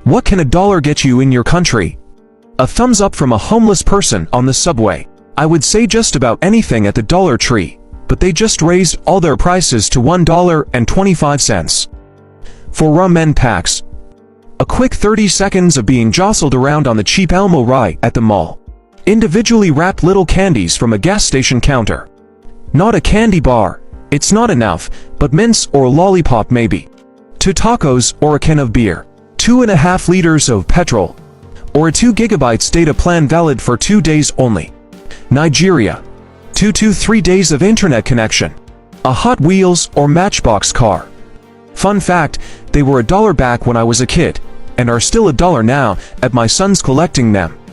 What can $1 get you in your country? A thumbs up from a homeless person on the subway. I would say just about anything at the Dollar Tree, but they just raised all their prices to $1.25. For rum and packs. A quick 30 seconds of being jostled around on the cheap Elmo ride at the mall. Individually wrapped little candies from a gas station counter. Not a candy bar, it's not enough, but mints or lollipop maybe. 2 tacos or a can of beer. 2.5 liters of petrol. Or a 2 gigabytes data plan valid for 2 days only. Nigeria. 2 to 3 days of internet connection. A Hot Wheels or Matchbox car. Fun fact, they were $1 back when I was a kid, and are still $1 now, at my son's collecting them.